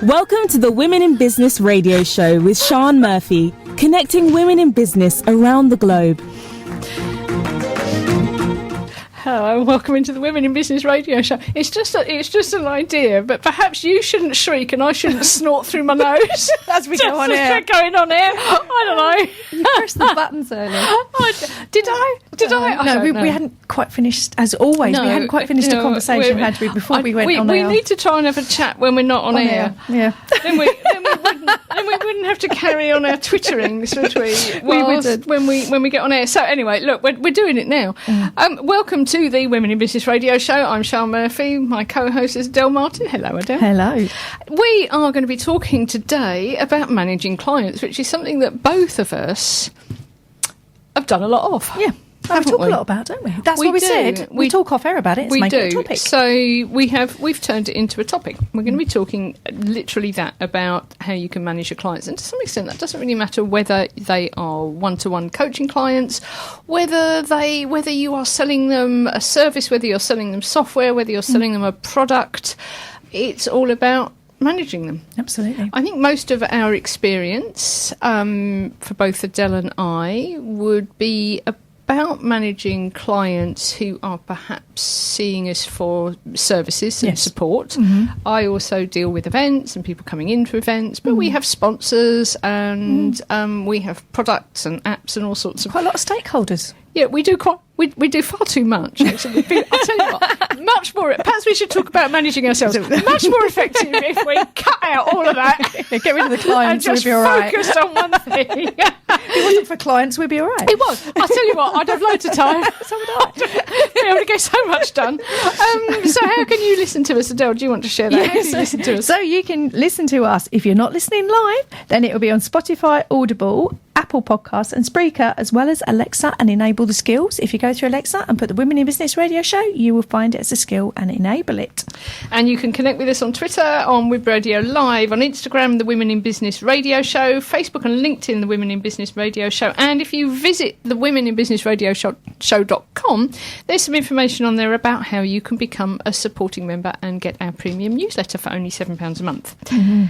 Welcome to the Women in Business radio show with Sian Murphy, connecting women in business around the globe. Hello and welcome into the Women in Business radio show. It's just an idea, but perhaps you shouldn't shriek and I shouldn't snort through my nose as we go on air. Going on air. I don't know. You pressed the buttons earlier. Did I? No, we hadn't quite finished, as always. No, we hadn't quite finished the conversation, had we, before we went on air? We need to try and have a chat when we're not on air. Yeah. Then we wouldn't have to carry on our twitterings, would we? When we get on air. So anyway, look, we're doing it now. Welcome to the Women in Business radio show. I'm Sian Murphy. My co-host is Adelle Martin. Hello, Adelle. Hello. We are going to be talking today about managing clients, which is something that both of us have done a lot of. Yeah. We talk a lot about, don't we? That's what we said. We talk off air about it. It's making it a topic. So we've turned it into a topic. We're going to be talking literally that about how you can manage your clients, and to some extent that doesn't really matter whether they are one-to-one coaching clients, whether you are selling them a service, whether you're selling them software, whether you're selling them a product. It's all about managing them. Absolutely. I think most of our experience for both Adelle and I would be about managing clients who are perhaps seeing us for services and support. Mm-hmm. I also deal with events and people coming in for events, but we have sponsors and we have products and apps and all sorts of... Quite a lot of stakeholders. Yeah, we do we do far too much, actually. I'll tell you what, much more... Perhaps we should talk about managing ourselves. Much more effective if we cut out all of that. Get rid of the clients, we'd be all right. And just focus on one thing. If it wasn't for clients, we'd be all right. It was. I'll tell you what, I'd have loads of time. So would I. Be able to get so much done. So how can you listen to us, Adelle? Do you want to share that? Yes. How can you listen to us? So you can listen to us. If you're not listening live, then it will be on Spotify, Audible, Apple Podcasts and Spreaker, as well as Alexa and Enable the Skills. If you go through Alexa and put the Women in Business radio show, you will find it as a skill and enable it. And you can connect with us on Twitter, on Web Radio Live, on Instagram, the Women in Business radio show, Facebook and LinkedIn, the Women in Business radio show. And if you visit the Women in Business radio show.com, there's some information on there about how you can become a supporting member and get our premium newsletter for only £7 a month. Mm-hmm.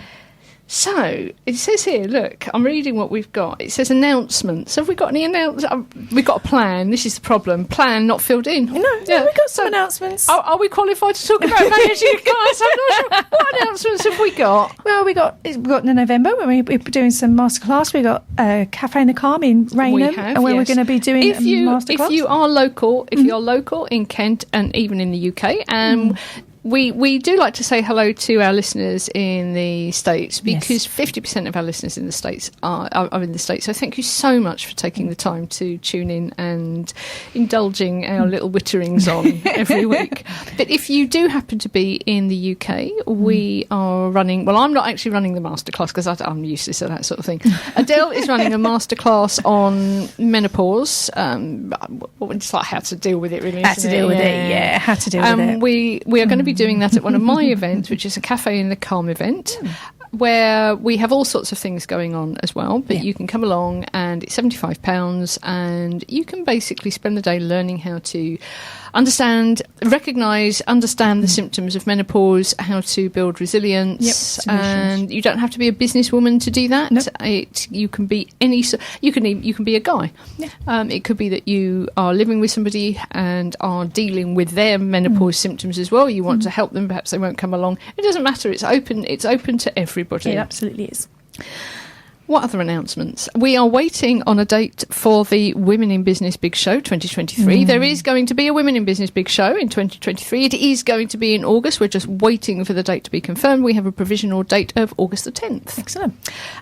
So, it says here, look, I'm reading what we've got. It says announcements. Have we got any announcements? We've got a plan. This is the problem. Plan not filled in. No, we've got some announcements. Are we qualified to talk about managing clients? I'm not sure. What announcements have we got? Well, we've got in November when we're doing some masterclass. We've got Cafe in the Calm in Raynham, and where we're going to be doing a masterclass. If you are local, you're local in Kent and even in the UK, We do like to say hello to our listeners in the States, because 50% of our listeners in the States are in the States. So thank you so much for taking the time to tune in and indulging our little witterings on every week. But if you do happen to be in the UK, we are running... Well, I'm not actually running the masterclass because I'm useless at that sort of thing. Adelle is running a masterclass on menopause. It's like how to deal with it, really. How to deal with it. We are going to be doing that at one of my events, which is a Cafe in the Calm event, where we have all sorts of things going on as well, but you can come along and it's £75 and you can basically spend the day learning how to understand the symptoms of menopause, how to build resilience, and you don't have to be a businesswoman to do that. You can be you can be a guy. It could be that you are living with somebody and are dealing with their menopause symptoms as well. You want to help them, perhaps they won't come along. It doesn't matter. It's open to everybody. It absolutely is. What other announcements? We are waiting on a date for the Women in Business Big Show 2023. There is going to be a Women in Business Big Show in 2023. It is going to be in August. We're just waiting for the date to be confirmed. We have a provisional date of August the 10th. Excellent.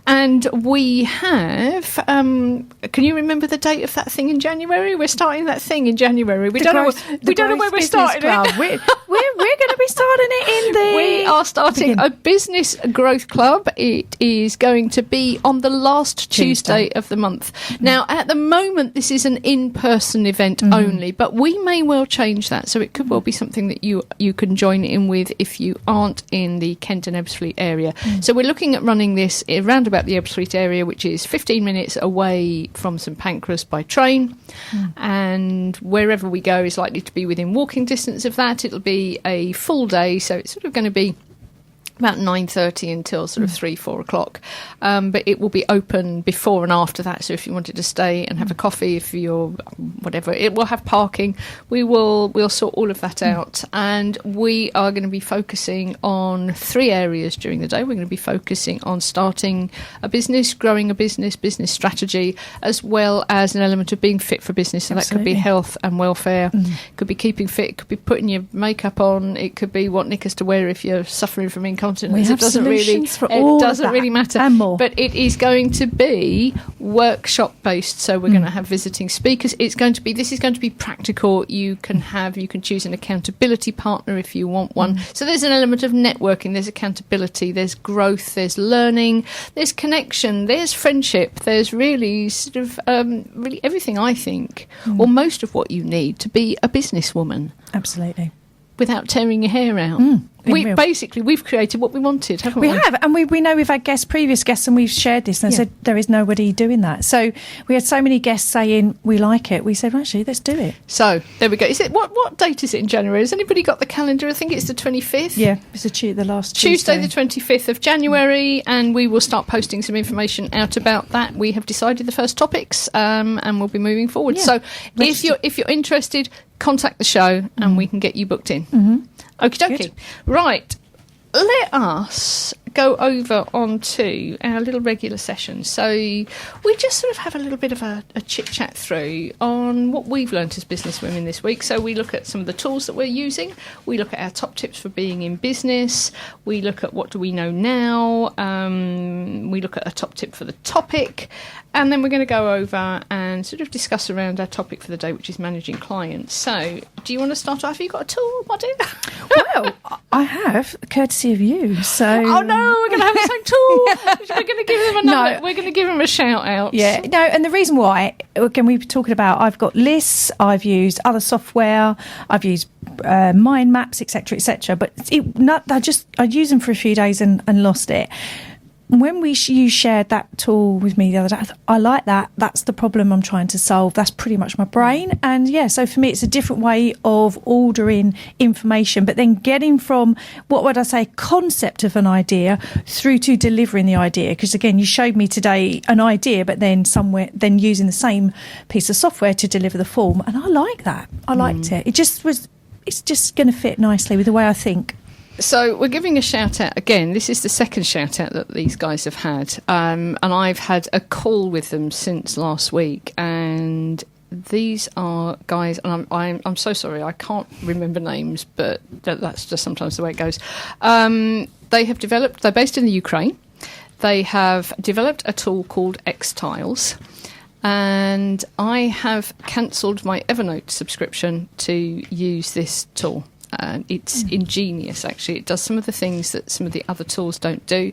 And we have... can you remember the date of that thing in January? We're starting that thing in January. We don't know where we're starting it. We're going to be starting it in the... We are starting a business growth club. It is going to be on the last Tuesday of the month. Now, at the moment, this is an in-person event only, but we may well change that. So it could well be something that you can join in with if you aren't in the Kent and Ebbsfleet area. So we're looking at running this around about the Ebbsfleet area, which is 15 minutes away from St Pancras by train. And wherever we go is likely to be within walking distance of that. It'll be a full day, so it's sort of going to be about 9:30 until sort of 3-4 o'clock, but it will be open before and after that. So if you wanted to stay and have a coffee, if you're whatever, it will have parking. We'll sort all of that out, and we are going to be focusing on 3 areas during the day. We're going to be focusing on starting a business, growing a business strategy, as well as an element of being fit for business. So that could be health and welfare, could be keeping fit, it could be putting your makeup on, it could be what knickers to wear if you're suffering from incontinence. It doesn't really matter, and more. But it is going to be workshop based. So we're going to have visiting speakers. This is going to be practical. You can choose an accountability partner if you want one. So there's an element of networking. There's accountability. There's growth. There's learning. There's connection. There's friendship. There's really sort of really everything, I think, or most of what you need to be a businesswoman. Absolutely. Without tearing your hair out. We've created what we wanted, haven't we? We have, and we know we've had previous guests, and we've shared this, and said there is nobody doing that. So we had so many guests saying we like it. We said, well, actually, let's do it. So there we go. Is it what date is it in January? Has anybody got the calendar? I think it's the 25th. Yeah, it's the last Tuesday, the 25th of January, and we will start posting some information out about that. We have decided the first topics, and we'll be moving forward. Yeah. So if you're interested, contact the show, and we can get you booked in. Okie dokie. Right, let us go over onto our little regular session. So we just sort of have a little bit of a chit-chat through on what we've learnt as businesswomen this week. So we look at some of the tools that we're using. We look at our top tips for being in business. We look at what do we know now. We look at a top tip for the topic. And then we're going to go over and sort of discuss around our topic for the day, which is managing clients. So do you want to start off? Have you got a tool, my dear? Well, I have, courtesy of you. So oh no, we're going to have the same tool. We're going to give them another. No. We're going to give them a shout out. Yeah, no, and the reason why, again, we were talking about, I've got lists, I've used other software, I've used mind maps, etc., but I used them for a few days and lost it. When you shared that tool with me the other day, I thought, I like that. That's the problem I'm trying to solve. That's pretty much my brain. And so for me, it's a different way of ordering information, but then getting from, what would I say, concept of an idea through to delivering the idea. Because again, you showed me today an idea, but then using the same piece of software to deliver the form. And I like that. I liked it. It's just going to fit nicely with the way I think. So we're giving a shout out again. This is the second shout out that these guys have had, and I've had a call with them since last week. And these are guys, and I'm so sorry, I can't remember names, but that's just sometimes the way it goes. They're based in the Ukraine. They have developed a tool called X-Tiles. And I have cancelled my Evernote subscription to use this tool. It's ingenious, actually. It does some of the things that some of the other tools don't do.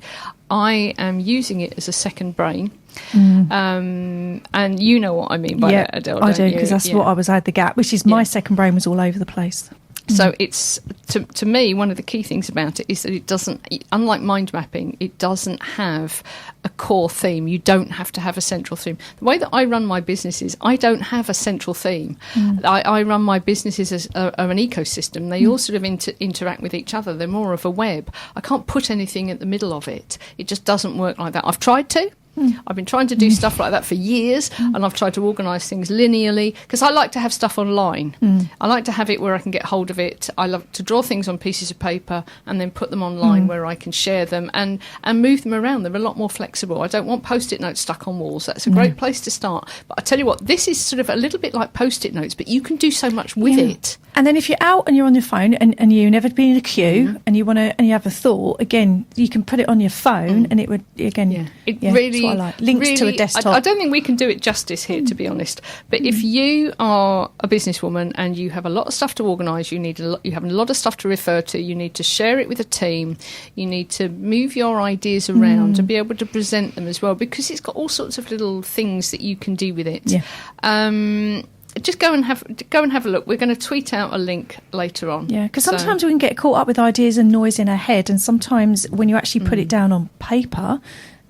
I am using it as a second brain. And you know what I mean by that, Adele, I do, because that's what I had the gap, which is my second brain was all over the place. So it's, to me, one of the key things about it is that it doesn't, unlike mind mapping, it doesn't have a core theme. You don't have to have a central theme. The way that I run my businesses, I don't have a central theme. I run my businesses as an ecosystem. They all sort of interact with each other. They're more of a web. I can't put anything at the middle of it. It just doesn't work like that. I've tried to. I've been trying to do stuff like that for years, and I've tried to organise things linearly because I like to have stuff online. I like to have it where I can get hold of it. I love to draw things on pieces of paper and then put them online where I can share them and move them around. They're a lot more flexible. I don't want Post-it notes stuck on walls. That's a great place to start. But I tell you what, this is sort of a little bit like Post-it notes, but you can do so much with it. And then if you're out and you're on your phone and you've never been in a queue and you you have a thought, again, you can put it on your phone and it would, again, really, that's what I like. Links to a desktop. I don't think we can do it justice here, to be honest. But if you are a businesswoman and you have a lot of stuff to organise, you have a lot of stuff to refer to, you need to share it with a team, you need to move your ideas around and be able to present them as well, because it's got all sorts of little things that you can do with it. Just go and have a look. We're going to tweet out a link later on. Yeah, because sometimes we can get caught up with ideas and noise in our head, and sometimes when you actually put it down on paper,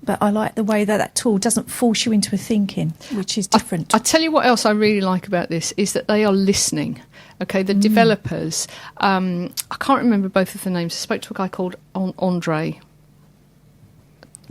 But I like the way that tool doesn't force you into a thinking, which is different. I tell you what else I really like about this is that they are listening. Okay, the developers, I can't remember both of the names. I spoke to a guy called Andre.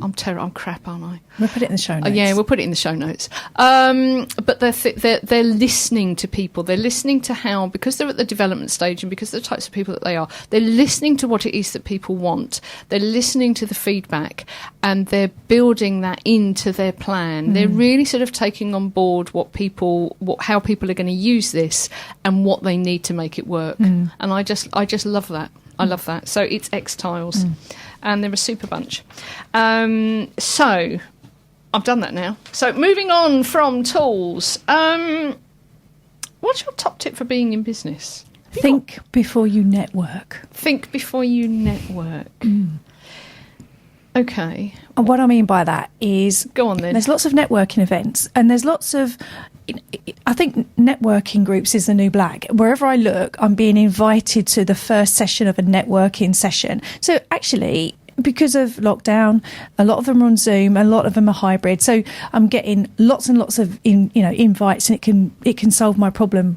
I'm crap, aren't I? We'll put it in the show notes. Yeah, we'll put it in the show notes. But they're listening to people. They're listening to how, because they're at the development stage and because of the types of people that they are, they're listening to what it is that people want. They're listening to the feedback and they're building that into their plan. They're really sort of taking on board how people are going to use this and what they need to make it work. And I just love that. I love that. So it's X-Tiles. And they're a super bunch. So I've done that now. So moving on from tools, what's your top tip for being in business? Think before you network. Think before you network. Okay. And what I mean by that is... Go on then. There's lots of networking events and there's lots of... I think networking groups is the new black. Wherever I look, I'm being invited to the first session of a networking session. So actually, because of lockdown, a lot of them are on Zoom, a lot of them are hybrid. So I'm getting lots and lots of invites, and it can solve my problem.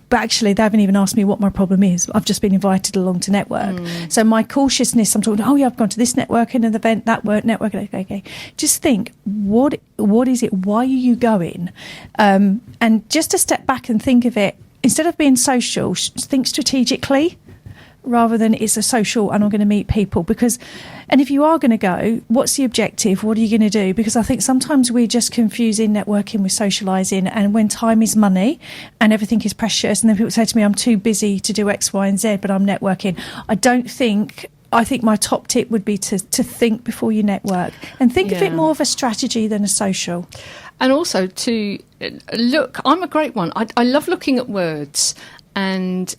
But actually, they haven't even asked me what my problem is. I've just been invited along to network. So my cautiousness, I'm talking, I've gone to this networking event, that network. Okay. Just think, what is it? Why are you going? And just to step back and think of it, instead of being social, think strategically, rather than it's a social and I'm going to meet people. And if you are going to go, what's the objective? What are you going to do? Because I think sometimes we're just confusing networking with socialising, and when time is money and everything is precious, and then people say to me, I'm too busy to do X, Y and Z, but I'm networking. I think my top tip would be to think before you network and think of it more of a strategy than a social. And also to look, I'm a great one. I love looking at words and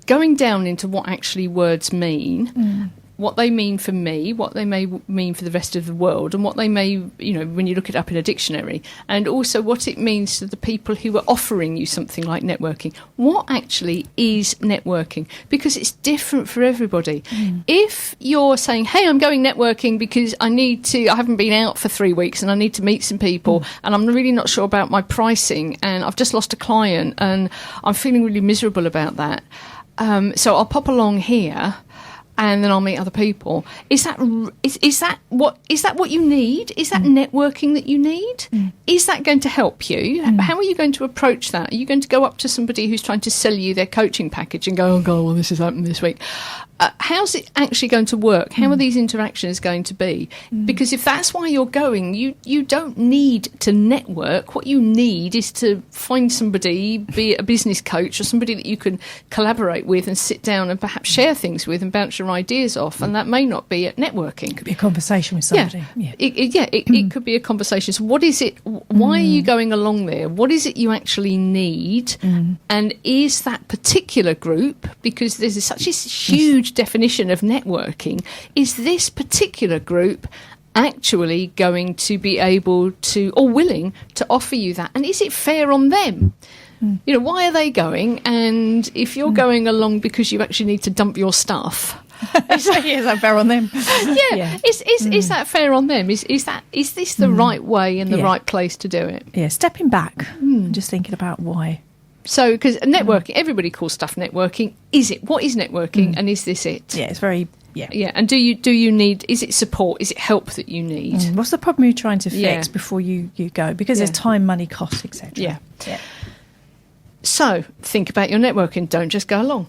going down into what actually words mean, what they mean for me, what they may mean for the rest of the world, and what they may, when you look it up in a dictionary, and also what it means to the people who are offering you something like networking. What actually is networking? Because it's different for everybody. If you're saying, hey, I'm going networking because I haven't been out for 3 weeks and I need to meet some people and I'm really not sure about my pricing and I've just lost a client and I'm feeling really miserable about that. So I'll pop along here, and then I'll meet other people. Is that what you need? Is that networking that you need? Is that going to help you? How are you going to approach that? Are you going to go up to somebody who's trying to sell you their coaching package and go, oh God, well, this has happened this week? How's it actually going to work? How are these interactions going to be? Because if that's why you're going, you don't need to network. What you need is to find somebody, be it a business coach or somebody that you can collaborate with and sit down and perhaps share things with and bounce your ideas off. And that may not be at networking. It could be a conversation with somebody. It could be a conversation. So what is it? Why are you going along there? What is it you actually need? And is that particular group, because there's such a huge definition of networking, is this particular group actually going to be able to or willing to offer you that? And is it fair on them? Why are they going? And if you're going along because you actually need to dump your stuff, is that fair on them? Is that fair on them? Is this the right way and the right place to do it? Yeah, stepping back and just thinking about why. So, because networking, everybody calls stuff networking. Is it? What is networking, and is this it? Yeah, it's very... Yeah. And do you need? Is it support? Is it help that you need? What's the problem you're trying to fix before you go? Because there's time, money, costs, etc. Yeah. So think about your networking. Don't just go along.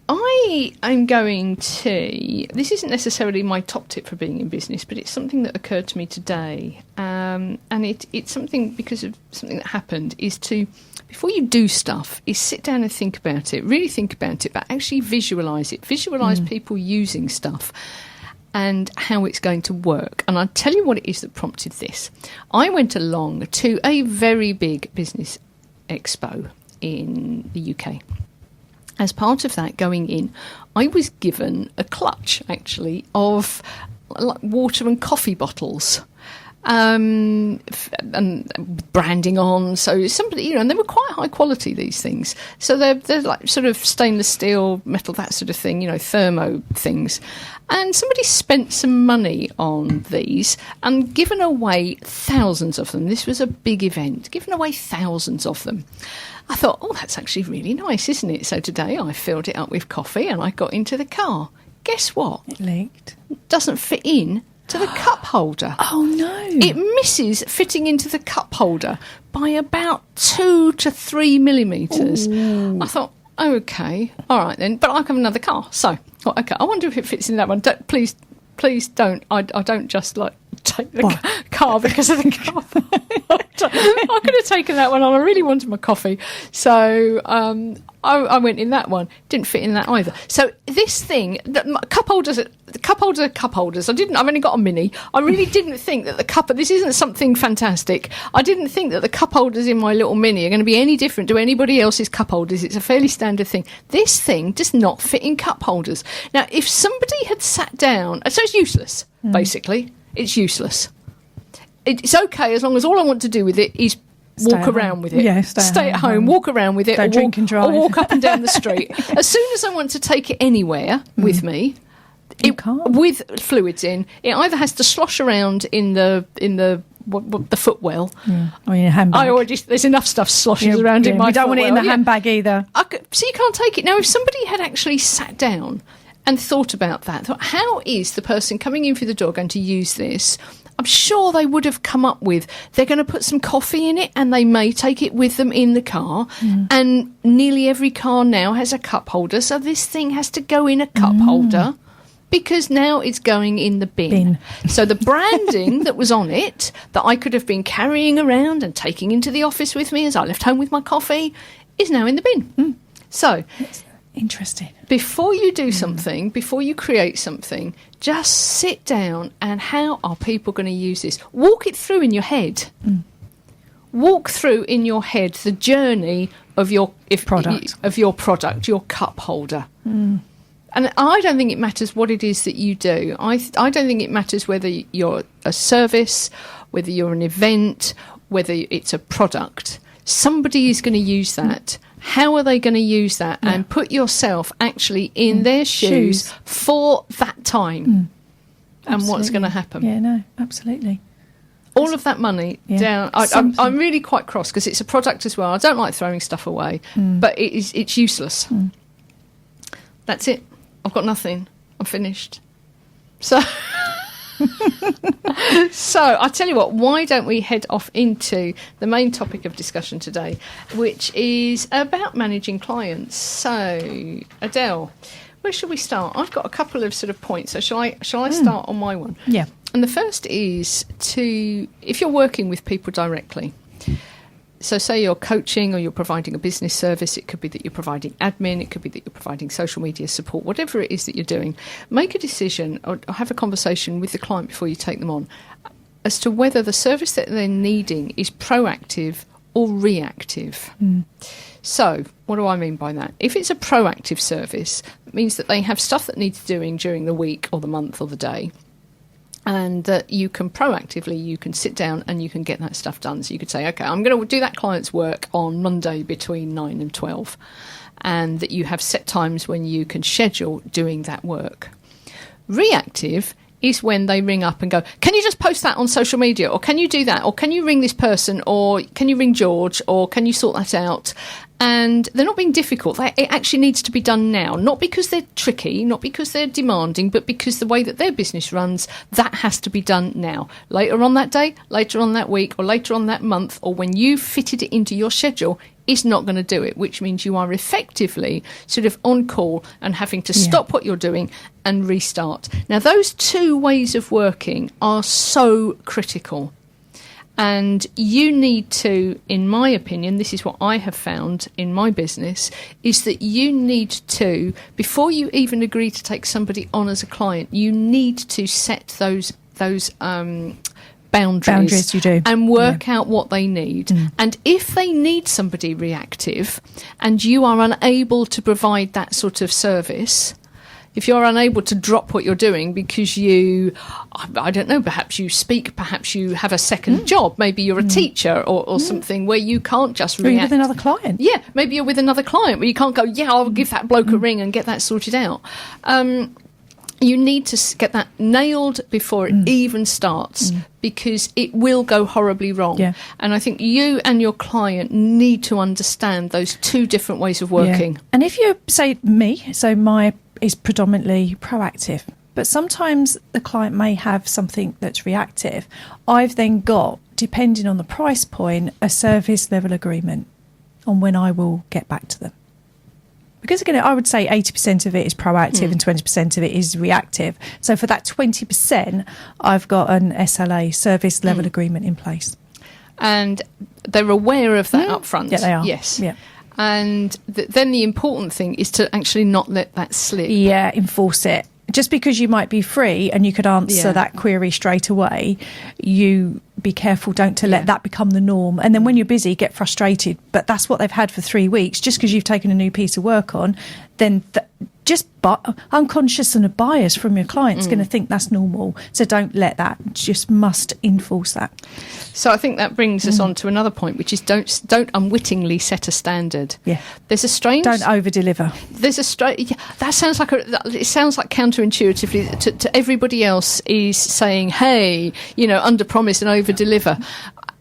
I am going to... This isn't necessarily my top tip for being in business, but it's something that occurred to me today. And it's something because of something that happened, is to, before you do stuff, is sit down and think about it, really think about it, but actually visualise it. Visualise people using stuff and how it's going to work. And I'll tell you what it is that prompted this. I went along to a very big business expo in the UK. As part of that, going in, I was given a clutch, actually, of like water and coffee bottles. and branding on. So somebody, and they were quite high quality, these things. So they're like sort of stainless steel, metal, that sort of thing, thermo things. And somebody spent some money on these and given away thousands of them. This was a big event, given away thousands of them. I thought, that's actually really nice, isn't it? So today I filled it up with coffee and I got into the car. Guess what? It leaked. Doesn't fit in to the cup holder. Oh, no. It misses fitting into the cup holder by about 2 to 3 millimetres. Ooh. I thought, okay, all right then, but I have another car. So, okay, I wonder if it fits in that one. Please don't. I don't just take the car because of the car. I could have taken that one on. I really wanted my coffee. So I went in that one. Didn't fit in that either. So this thing, cup holders are cup holders. I've only got a mini. I really didn't think that this isn't something fantastic. I didn't think that the cup holders in my little mini are going to be any different to anybody else's cup holders. It's a fairly standard thing. This thing does not fit in cup holders. Now, if somebody had sat down, so it's useless, basically. It's useless. It's okay as long as all I want to do with it is walk around with it. Yeah, stay at home, walk around with it, Don't drink and drive. or walk up and down the street. As soon as I want to take it anywhere with me, with fluids in, it either has to slosh around in the footwell. Yeah. Or in a handbag. There's enough stuff sloshing around in my footwell. We don't want it in the handbag either. So you can't take it. Now, if somebody had actually sat down and thought about that, how is the person coming in through the door going to use this? I'm sure they would have come up with, they're going to put some coffee in it and they may take it with them in the car. And nearly every car now has a cup holder. So this thing has to go in a cup holder because now it's going in the bin. So the branding that was on it, that I could have been carrying around and taking into the office with me as I left home with my coffee, is now in the bin. So... Interesting. Before you do something, before you create something, just sit down and how are people going to use this? Walk it through in your head. Walk through in your head the journey of your product, your cup holder. And I don't think it matters what it is that you do. I don't think it matters whether you're a service, whether you're an event, whether it's a product. Somebody is going to use that. How are they going to use that? And put yourself actually in their shoes for that time. And what's going to happen? Yeah, no, absolutely. All of that money down. I'm really quite cross because it's a product as well. I don't like throwing stuff away, but it's useless. That's it. I've got nothing. I'm finished. So... So I tell you what, why don't we head off into the main topic of discussion today, which is about managing clients. So Adele, where should we start? I've got a couple of sort of points, so shall I start on my one? Yeah. And the first is if you're working with people directly, so say you're coaching or you're providing a business service, it could be that you're providing admin, it could be that you're providing social media support, whatever it is that you're doing, make a decision or have a conversation with the client before you take them on as to whether the service that they're needing is proactive or reactive. So what do I mean by that? If it's a proactive service, it means that they have stuff that needs doing during the week or the month or the day. And that you can you can sit down and you can get that stuff done. So you could say, okay, I'm going to do that client's work on Monday between 9 and 12. And that you have set times when you can schedule doing that work. Reactive is when they ring up and go, can you just post that on social media? Or can you do that? Or can you ring this person? Or can you ring George? Or can you sort that out? And they're not being difficult. It actually needs to be done now, not because they're tricky, not because they're demanding, but because the way that their business runs, that has to be done now. Later on that day, later on that week, or later on that month, or when you fitted it into your schedule, is not going to do it, which means you are effectively sort of on call and having to stop what you're doing and restart. Now, those two ways of working are so critical. And you need to, in my opinion, this is what I have found in my business, is that you need to, before you even agree to take somebody on as a client, you need to set those boundaries you do. And work out what they need. And if they need somebody reactive and you are unable to provide that sort of service, If you're unable to drop what you're doing because you, I don't know, perhaps you speak, perhaps you have a second job, maybe you're a teacher or something where you can't just react. Or you're with another client. Yeah, maybe you're with another client where you can't go, yeah, I'll give that bloke a ring and get that sorted out. You need to get that nailed before it even starts, because it will go horribly wrong. Yeah. And I think you and your client need to understand those two different ways of working. Yeah. And if you say me, so my is predominantly proactive, but sometimes the client may have something that's reactive. I've then got, depending on the price point, a service level agreement on when I will get back to them. Because again, I would say 80% of it is proactive and 20% of it is reactive. So for that 20%, I've got an SLA, service level agreement, in place. And they're aware of that up front. Yeah, they are. Yes. Yeah. And then the important thing is to actually not let that slip. Yeah, enforce it. Just because you might be free and you could answer that query straight away, you be careful, don't to let that become the norm. And then when you're busy, get frustrated. But that's what they've had for 3 weeks. Just because you've taken a new piece of work on, then unconscious and a bias from your client's going to think that's normal. So don't let that. Just must enforce that. So I think that brings us on to another point, which is don't unwittingly set a standard. Yeah. There's a strange. Don't over deliver. There's a strange. Yeah, that sounds like it sounds like counterintuitively to everybody else is saying, hey, under promise and over deliver,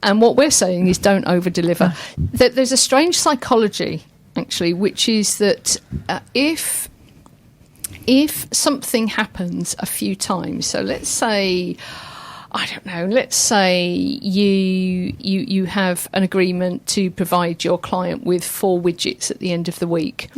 and what we're saying is don't over deliver. There's a strange psychology actually, which is that if something happens a few times, so let's say, I don't know, let's say you have an agreement to provide your client with 4 widgets at the end of the week.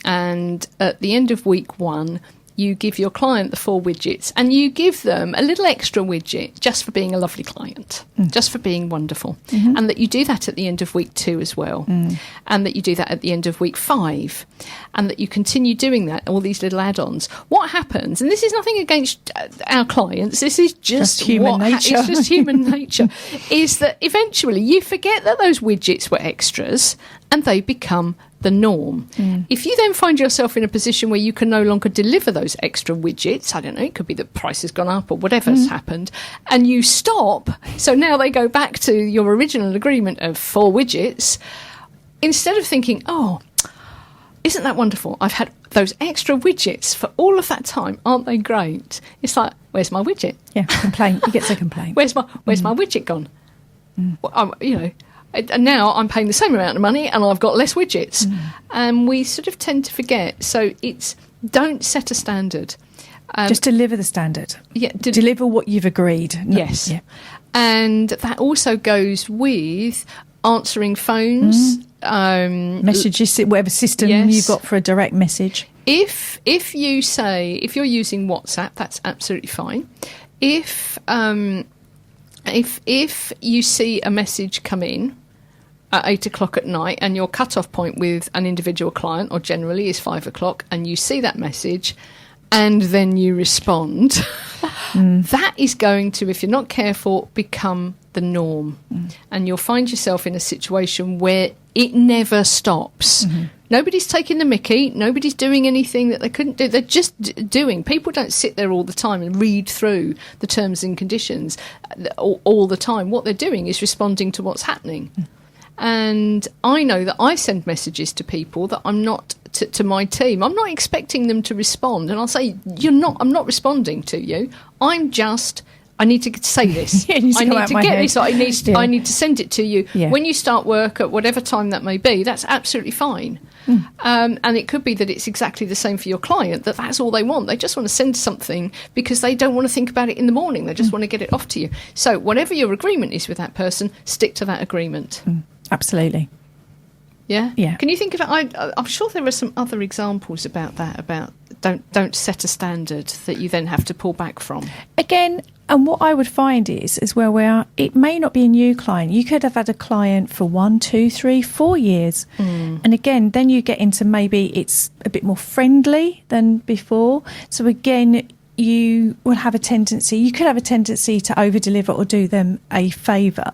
And at the end of week 1, you give your client the 4 widgets and you give them a little extra widget just for being a lovely client, just for being wonderful. And that you do that at the end of week 2 as well. And that you do that at the end of week 5. And that you continue doing that, all these little add-ons. What happens, and this is nothing against our clients, this is just human nature. It's just human nature, is that eventually you forget that those widgets were extras and they become the norm. If you then find yourself in a position where you can no longer deliver those extra widgets, I don't know, it could be the price has gone up or whatever's happened, and you stop, so now they go back to your original agreement of 4 widgets, instead of thinking, oh, isn't that wonderful? I've had those extra widgets for all of that time. Aren't they great? It's like, where's my widget? Yeah, complaint. He gets a complaint. Where's my widget gone? Well, and now I'm paying the same amount of money and I've got less widgets. And we sort of tend to forget. So it's don't set a standard. Just deliver the standard. Yeah, deliver what you've agreed. Yes. Yeah. And that also goes with answering phones. Messages, whatever system you've got for a direct message. If you're using WhatsApp, that's absolutely fine. If you see a message come in at 8:00 at night and your cut-off point with an individual client, or generally, is 5:00, and you see that message and then you respond, that is going to, if you're not careful, become the norm. And you'll find yourself in a situation where it never stops. Nobody's taking the mickey. Nobody's doing anything that they couldn't do. They're just doing. People don't sit there all the time and read through the terms and conditions all the time. What they're doing is responding to what's happening. And I know that I send messages to people that I'm not, to my team, I'm not expecting them to respond. And I'll say, I'm not responding to you. I need to say this. I need to get this. I need to send it to you. Yeah. When you start work at whatever time that may be, that's absolutely fine. And it could be that it's exactly the same for your client, that's all they want. They just want to send something because they don't want to think about it in the morning. They just want to get it off to you. So whatever your agreement is with that person, stick to that agreement. Absolutely. Yeah? Yeah. Can you think of it? I'm sure there are some other examples about that, about don't set a standard that you then have to pull back from. Again, and what I would find is where it may not be a new client. You could have had a client for 1, 2, 3, 4 years. And again, then you get into maybe it's a bit more friendly than before. So again, you will have a tendency, you could have a tendency to over-deliver or do them a favour.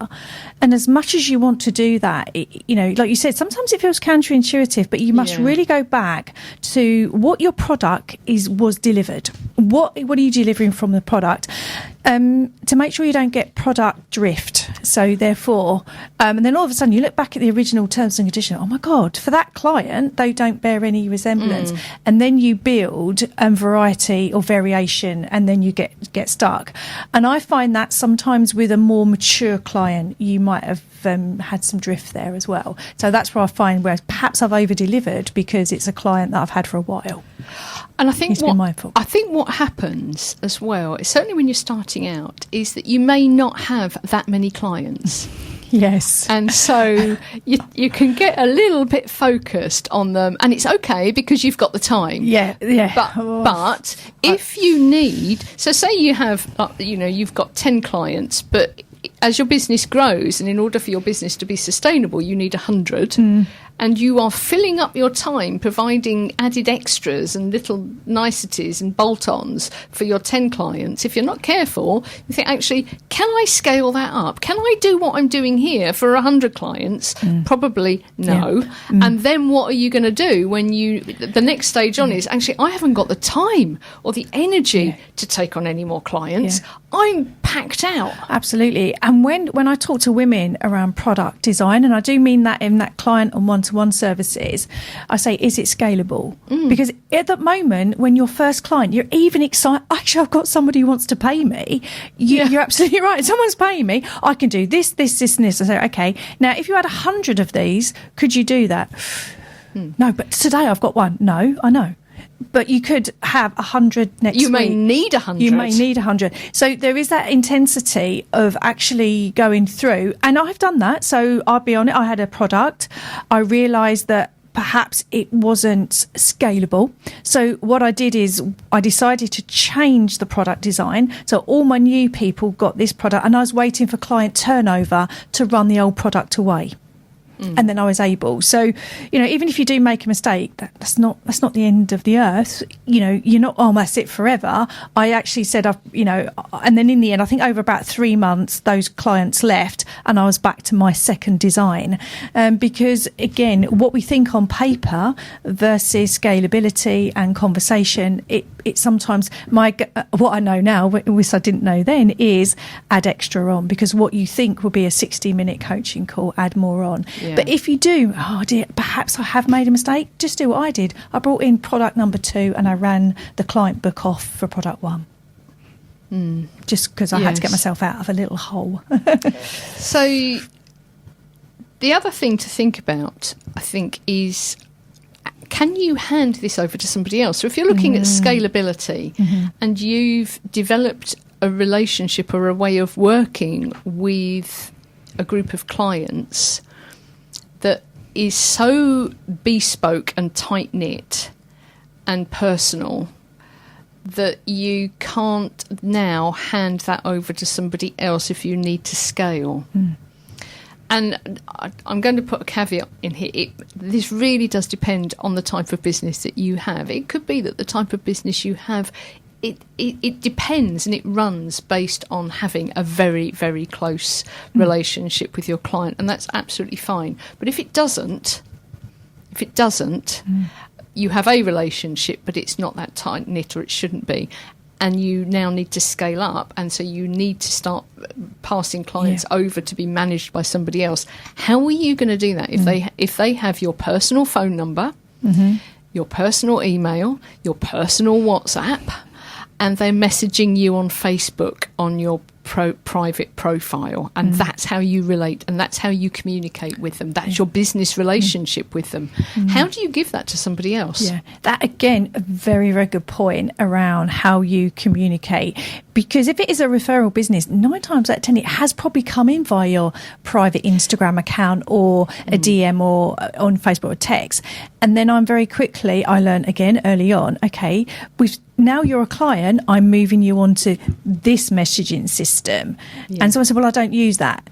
And as much as you want to do that, like you said, sometimes it feels counterintuitive, but you must really go back to what your product was delivered. What are you delivering from the product? To make sure you don't get product drift. So therefore, and then all of a sudden you look back at the original terms and conditions, oh my God, for that client, they don't bear any resemblance. And then you build variety or variation, and then you get stuck. And I find that sometimes with a more mature client, you might have had some drift there as well. So that's where I find where perhaps I've over-delivered because it's a client that I've had for a while. And I think what happens as well, certainly when you're starting out, is that you may not have that many clients. Yes. And so you can get a little bit focused on them, and it's okay because you've got the time. Yeah. But if you need, so say you have, you've got 10 clients, but as your business grows, and in order for your business to be sustainable, you need 100. And you are filling up your time providing added extras and little niceties and bolt-ons for your 10 clients. If you're not careful, you think, actually, can I scale that up? Can I do what I'm doing here for 100 clients? Probably no. And then what are you going to do when the next stage on is, actually, I haven't got the time or the energy to take on any more clients. I'm packed out. Absolutely. And when I talk to women around product design, and I do mean that in that client and one-to-one services, I say, is it scalable? Because at the moment, when your first client, you're even excited, actually, I've got somebody who wants to pay me. You're absolutely right. Someone's paying me. I can do this, and this. I say, okay. Now, if you had 100 of these, could you do that? No, but today I've got one. No, I know. But you could have 100 next week. You may need 100. You may need 100. So there is that intensity of actually going through. And I've done that. So I'll be on it. I had a product. I realised that perhaps it wasn't scalable. So what I did is I decided to change the product design. So all my new people got this product, and I was waiting for client turnover to run the old product away. And then I was able. So, even if you do make a mistake, that's not the end of the earth. You're not, that's it forever. I actually said, and then in the end, I think over about 3 months, those clients left and I was back to my second design. Because again, what we think on paper versus scalability and conversation, it sometimes, what I know now, which I didn't know then, is add extra on, because what you think will be a 60-minute coaching call, add more on. Yeah. But if you do, oh dear, perhaps I have made a mistake, just do what I did. I brought in product number 2 and I ran the client book off for product 1. Just because I had to get myself out of a little hole. So the other thing to think about, I think, is, can you hand this over to somebody else? So if you're looking at scalability and you've developed a relationship or a way of working with a group of clients that is so bespoke and tight-knit and personal that you can't now hand that over to somebody else if you need to scale. And I'm going to put a caveat in here. This really does depend on the type of business that you have. It could be that the type of business you have, it depends, and it runs based on having a very, very close relationship with your client, and that's absolutely fine. But if it doesn't, you have a relationship, but it's not that tight-knit, or it shouldn't be, and you now need to scale up, and so you need to start passing clients over to be managed by somebody else. How are you going to do that if they have your personal phone number, your personal email, your personal WhatsApp, and they're messaging you on Facebook on your private profile, and that's how you relate, and that's how you communicate with them, that's your business relationship with them? How do you give that to somebody else? That, again, a very, very good point around how you communicate, because if it is a referral business, 9 times out of 10 it has probably come in via your private Instagram account or a DM or on Facebook or text. And then I learned again early on, okay, now you're a client, I'm moving you on to this messaging system. And someone said, well, I don't use that.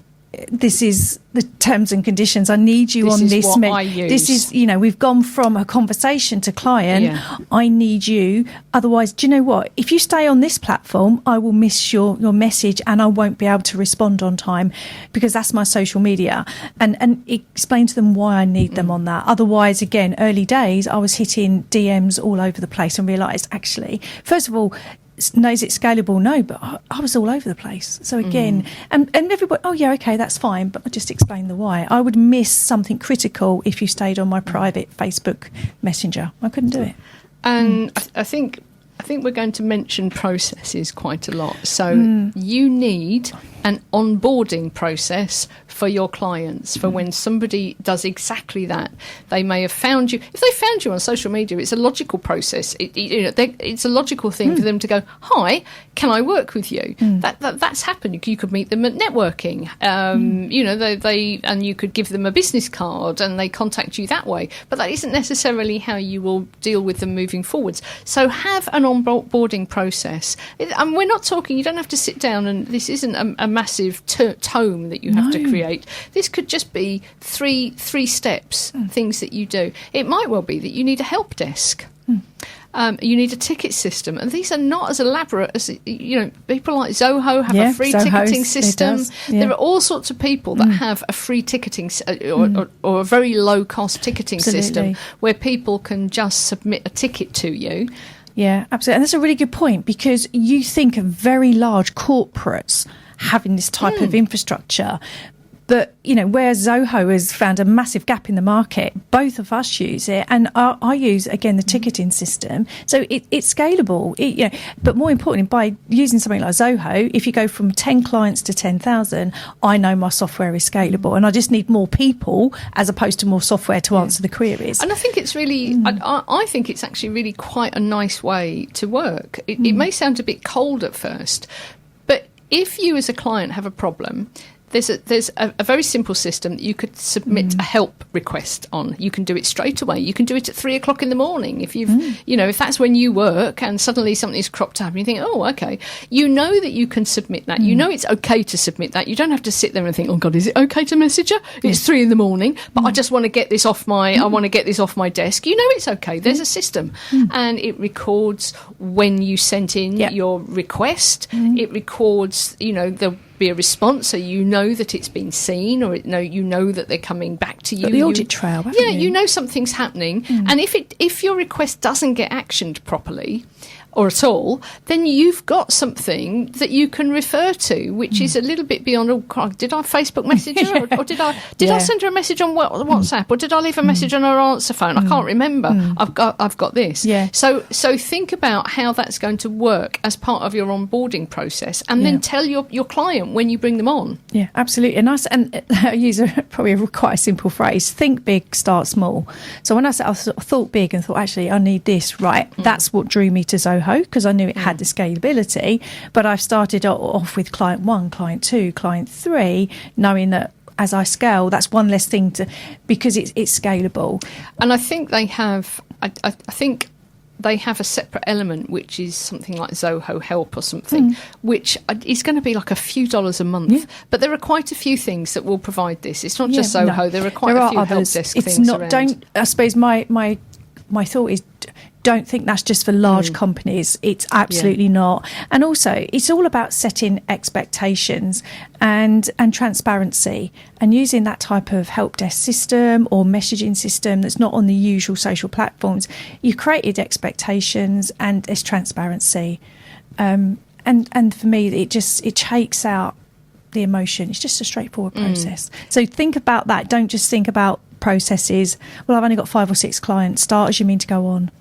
this is the terms and conditions. I need you on this. This is, we've gone from a conversation to client. Yeah. I need you. Otherwise, do you know what? If you stay on this platform, I will miss your message and I won't be able to respond on time because that's my social media. And explain to them why I need them on that. Otherwise, again, early days, I was hitting DMs all over the place and realised, actually, first of all, is it scalable? No, but I was all over the place. So again, and everybody, oh yeah, okay, that's fine, but I just explain the why. I would miss something critical if you stayed on my private Facebook Messenger. I couldn't do it. And I think we're going to mention processes quite a lot. So you need an onboarding process for your clients, for when somebody does exactly that. They may have found you. If they found you on social media, it's a logical process. It's a logical thing for them to go, hi, can I work with you? That's happened. You could meet them at networking. And you could give them a business card and they contact you that way. But that isn't necessarily how you will deal with them moving forwards. So have an onboarding process. And we're not talking, you don't have to sit down and this isn't a massive tome that you have to create. This could just be three steps, things that you do. It might well be that you need a help desk. You need a ticket system, and these are not as elaborate as people like Zoho have a free ticketing system. There are all sorts of people that have a free ticketing or a very low cost ticketing system where people can just submit a ticket to you. Yeah, absolutely. And that's a really good point, because you think of very large corporates having this type of infrastructure. But, where Zoho has found a massive gap in the market, both of us use it. And I use, again, the ticketing system. So it's scalable. But more importantly, by using something like Zoho, if you go from 10 clients to 10,000, I know my software is scalable. And I just need more people as opposed to more software to answer the queries. And I think it's really, I think it's actually really quite a nice way to work. It may sound a bit cold at first, but if you as a client have a problem, there's a very simple system that you could submit a help request on. You can do it straight away. You can do it at 3:00 in the morning. If if that's when you work and suddenly something's cropped up and you think, oh, okay, that you can submit that. It's okay to submit that. You don't have to sit there and think, oh God, is it okay to message her? It's 3 a.m, but I just want to get this off I want to get this off my desk. It's okay. There's a system, and it records when you sent in your request. It records, there'll be a response, so that it's been seen, or that they're coming back to you. But the audit trail, something's happening. And if your request doesn't get actioned properly or at all, then you've got something that you can refer to, which is a little bit beyond, did I Facebook message her, or did I send her a message on WhatsApp, or did I leave a message on her answer phone? I can't remember. I've got this. Yeah. So think about how that's going to work as part of your onboarding process, and then tell your client when you bring them on. Yeah, absolutely. And I use probably quite a simple phrase: think big, start small. So when I thought big and thought, actually, I need this, right? That's what drew me to Zoho, because I knew it had the scalability. But I've started off with client 1, client 2, client 3, knowing that as I scale, that's one less thing because it's scalable. And I think they have, I think they have a separate element, which is something like Zoho Help or something, which is going to be like a few dollars a month. Yeah. But there are quite a few things that will provide this. It's not just Zoho. No. There are quite a few others. help desk it's things not, around. I suppose my thought is, don't think that's just for large companies. It's absolutely not. And also, it's all about setting expectations and transparency, and using that type of help desk system or messaging system that's not on the usual social platforms. You've created expectations and there's transparency. And for me, it takes out the emotion. It's just a straightforward process. So think about that. Don't just think about processes. Well, I've only got 5 or 6 clients. Start as you mean to go on.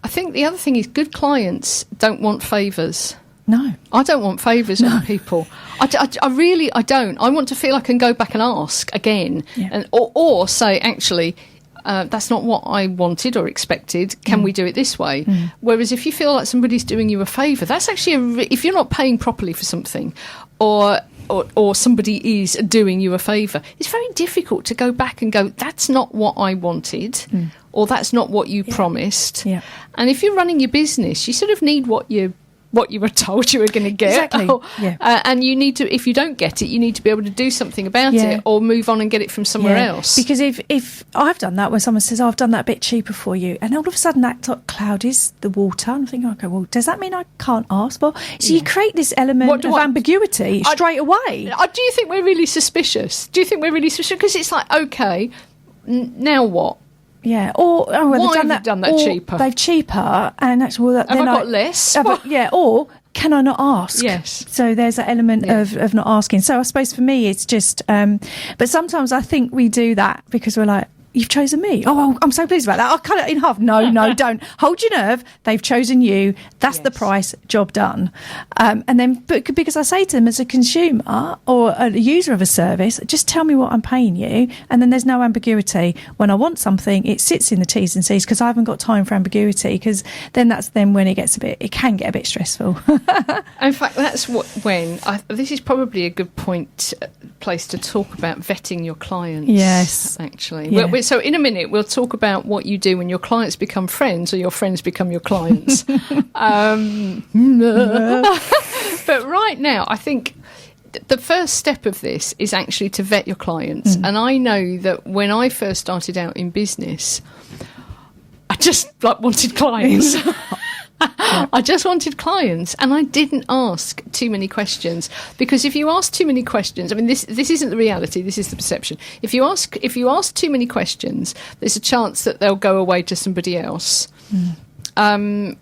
I think the other thing is good clients don't want favours. No. I don't want favours from people. I really don't. I want to feel I can go back and ask again, and or say, actually, that's not what I wanted or expected. Can we do it this way? Whereas if you feel like somebody's doing you a favour, that's actually, if you're not paying properly for something, or somebody is doing you a favour, it's very difficult to go back and go, that's not what I wanted, or that's not what you promised. Yeah. And if you're running your business, you sort of need what you what you were told you were going to get. Exactly. And you need to, if you don't get it, you need to be able to do something about it or move on and get it from somewhere else. Because if I've done that, when someone says, I've done that a bit cheaper for you, and all of a sudden that clouds the water, I'm thinking, okay, well, does that mean I can't ask for? So you create this element of ambiguity straight away. Do you think we're really suspicious? Because it's like, okay, now what? Yeah, or why have you done that cheaper? They've cheaper, and actually, well, have I got less? Or can I not ask? Yes. So there's that element of not asking. So I suppose for me, it's just. But sometimes I think we do that because we're like, you've chosen me. Oh, I'm so pleased about that. I'll cut it in half. No, don't. Hold your nerve. They've chosen you. That's the price. Job done. And then, because I say to them as a consumer or a user of a service, just tell me what I'm paying you. And then there's no ambiguity. When I want something, it sits in the T's and C's because I haven't got time for ambiguity, because then that's when it can get a bit stressful. In fact, that's this is probably a good place to talk about vetting your clients. Yes. Actually. Yeah. So in a minute, we'll talk about what you do when your clients become friends or your friends become your clients. But right now, I think the first step of this is actually to vet your clients. And I know that when I first started out in business, I just wanted clients. I just wanted clients, and I didn't ask too many questions, because if you ask too many questions, I mean, this isn't the reality, this is the perception. If you ask too many questions, there's a chance that they'll go away to somebody else, that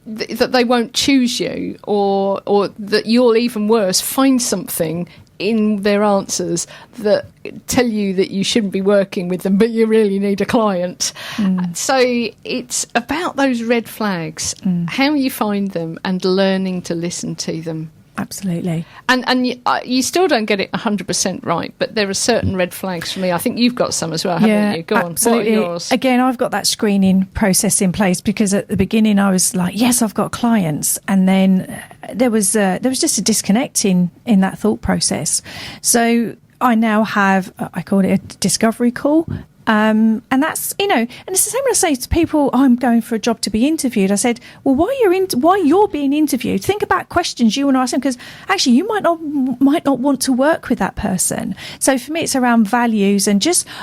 they won't choose you, or that you'll, even worse, find something in their answers that tell you that you shouldn't be working with them, but you really need a client. So it's about those red flags, how you find them, and learning to listen to them. Absolutely. And you still don't get it 100% right, but there are certain red flags for me. I think you've got some as well, haven't you? Go absolutely. On, what are yours? Again, I've got that screening process in place, because at the beginning I was like, yes, I've got clients, and then there was just a disconnect in that thought process. So I now have, I call it a discovery call. And that's, and it's the same when I say to people, I'm going for a job to be interviewed. I said, well, why you're being interviewed, think about questions you want to ask them, because actually you might not want to work with that person. So for me, it's around values, and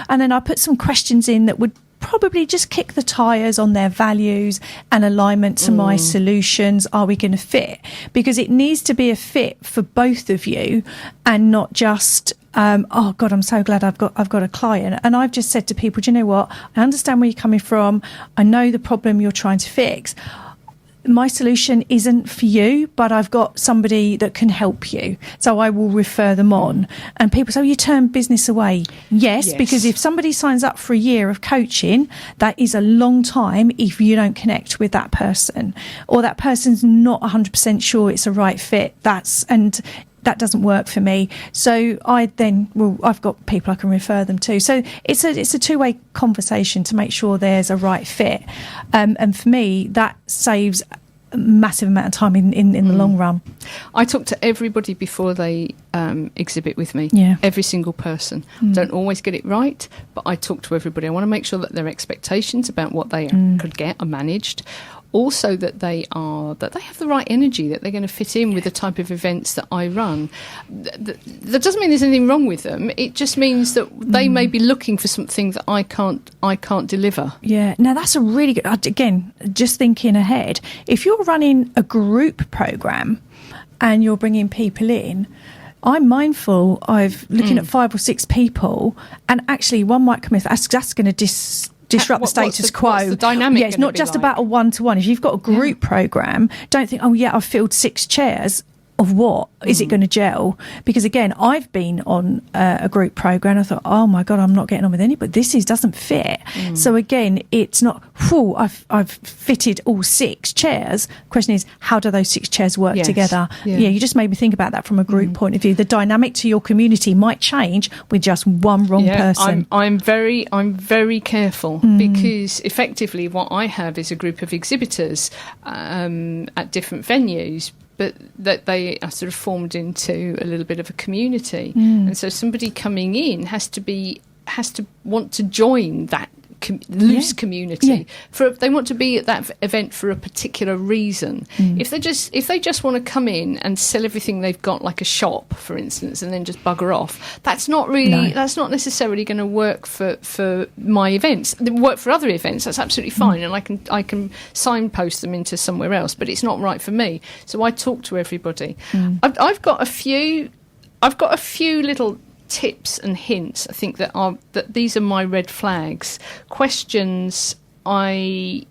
then I put some questions in that would probably just kick the tires on their values and alignment to my solutions. Are we going to fit? Because it needs to be a fit for both of you, and not just oh God, I'm so glad I've got a client. And I've just said to people, do you know what? I understand where you're coming from. I know the problem you're trying to fix. My solution isn't for you, but I've got somebody that can help you. So I will refer them on. And people say, you turn business away. Yes, because if somebody signs up for a year of coaching, that is a long time if you don't connect with that person, or that person's not 100% sure it's a right fit. That doesn't work for me. So I've got people I can refer them to. So it's a two-way conversation to make sure there's a right fit. And for me, that saves a massive amount of time in the long run. I talk to everybody before they exhibit with me. Every single person. Don't always get it right, but I talk to everybody. I want to make sure that their expectations about what they could get are managed. Also that they have the right energy, that they're going to fit in with the type of events that I run. That doesn't mean there's anything wrong with them. It just means that they may be looking for something that I can't deliver. Yeah. Now that's a really good, again, just thinking ahead. If you're running a group program and you're bringing people in, I'm mindful of looking at 5 or 6 people, and actually one might come in, that's going to disrupt the status quo. What's the dynamic? Yeah, it's not just about a one-to-one. If you've got a group program, don't think, I've filled 6 chairs. Of what? Is it going to gel? Because again, I've been on a group program. I thought, oh my God, I'm not getting on with anybody. This doesn't fit. So again, it's not, I've fitted all 6 chairs. Question is, how do those 6 chairs work together? Yeah, you just made me think about that from a group point of view. The dynamic to your community might change with just one wrong person. I'm very careful, because effectively what I have is a group of exhibitors at different venues, but that they are sort of formed into a little bit of a community. And so somebody coming in has to want to join that loose community. Yeah. They want to be at that event for a particular reason. If they just want to come in and sell everything they've got, like a shop, for instance, and then just bugger off, that's not necessarily going to work for my events. They work for other events. That's absolutely fine, and I can signpost them into somewhere else. But it's not right for me. So I talk to everybody. I've got a few little tips and hints, I think, that these are my red flags. Questions I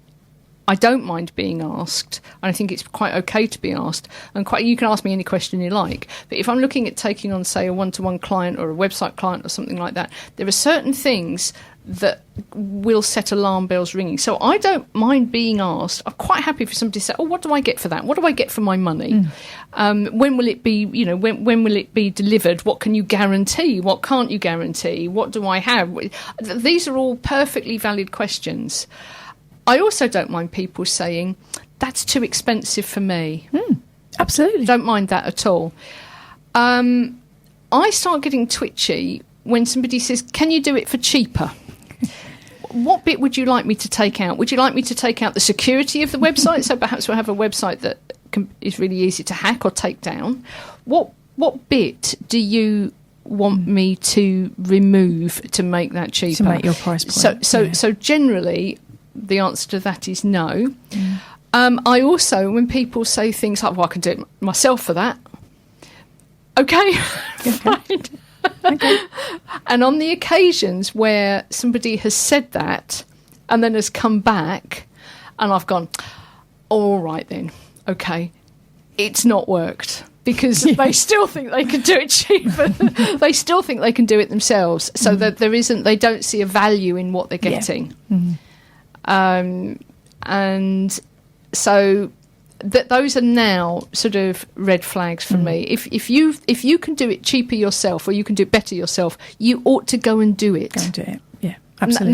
don't mind being asked, and I think it's quite okay to be asked, and you can ask me any question you like. But if I'm looking at taking on, say, a one-to-one client or a website client or something like that, there are certain things that will set alarm bells ringing. So I don't mind being asked. I'm quite happy for somebody to say, "Oh, what do I get for that? What do I get for my money? When will it be? When will it be delivered? What can you guarantee? What can't you guarantee? What do I have?" These are all perfectly valid questions. I also don't mind people saying, "That's too expensive for me." Absolutely, don't mind that at all. I start getting twitchy when somebody says, "Can you do it for cheaper?" What bit would you like me to take out? Would you like me to take out the security of the website? So perhaps we'll have a website that is really easy to hack or take down. What bit do you want me to remove to make that cheaper? To make your price point. So generally, the answer to that is no. I also, when people say things like, "Well, I can do it myself for that." Okay. Fine. Okay. And on the occasions where somebody has said that and then has come back and I've gone, "All right then, okay, it's not worked," because they still think they can do it cheaper. They still think they can do it themselves, so that they don't see a value in what they're getting. And so those are now sort of red flags for me. If you can do it cheaper yourself, or you can do it better yourself, you ought to go and do it. Go and do it. Yeah, absolutely.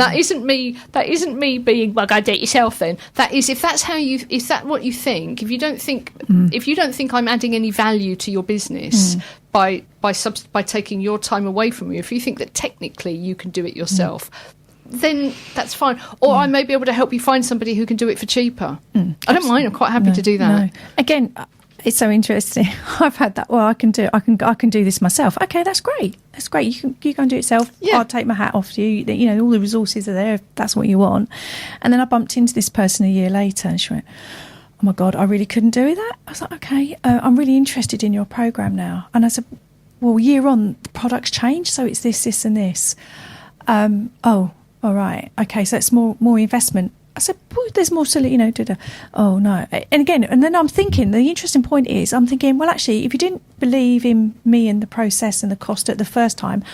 That isn't me being, "Well, go do it yourself." Then that is, if that's what you think. If you don't think I'm adding any value to your business by taking your time away from you, if you think that technically you can do it yourself, then that's fine. Or I may be able to help you find somebody who can do it for cheaper. I don't mind. I'm quite happy to do that. No. Again, it's so interesting. I've had that. Well, I can do this myself. Okay, that's great. That's great. You go and do it yourself. Yeah. I'll take my hat off to you. You know, all the resources are there if that's what you want. And then I bumped into this person a year later, and she went, "Oh my God, I really couldn't do that." I was like, "Okay, I'm really interested in your program now." And I said, "Well, year on, the product's changed, so it's this, and this." Oh. All right. Okay. So it's more investment. I said, "Well, there's more to, Oh no." And then I'm thinking, the interesting point is, well, actually, if you didn't believe in me and the process and the cost at the first time,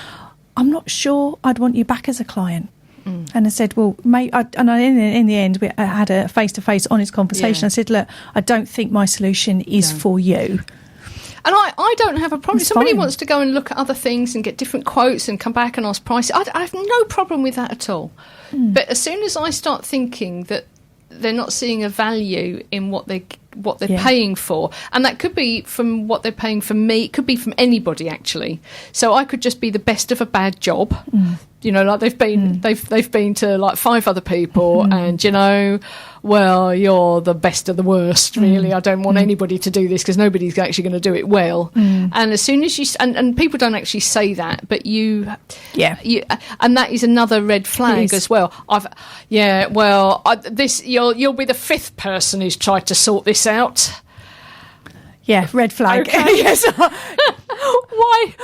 I'm not sure I'd want you back as a client. And I said, "Well, mate," in the end, I had a face-to-face honest conversation. I said, "Look, I don't think my solution is for you." And I don't have a problem. If somebody wants to go and look at other things and get different quotes and come back and ask prices, I have no problem with that at all. But as soon as I start thinking that they're not seeing a value in what they're paying for, and that could be from what they're paying from me, it could be from anybody actually. So I could just be the best of a bad job. Like they've been to like 5 other people, and well, you're the best of the worst, really. I don't want anybody to do this because nobody's actually going to do it well. And as soon as you and people don't actually say that, but you, and that is another red flag as well. You'll be the 5th person who's tried to sort this out. Yeah, red flag. Okay. Yes. Why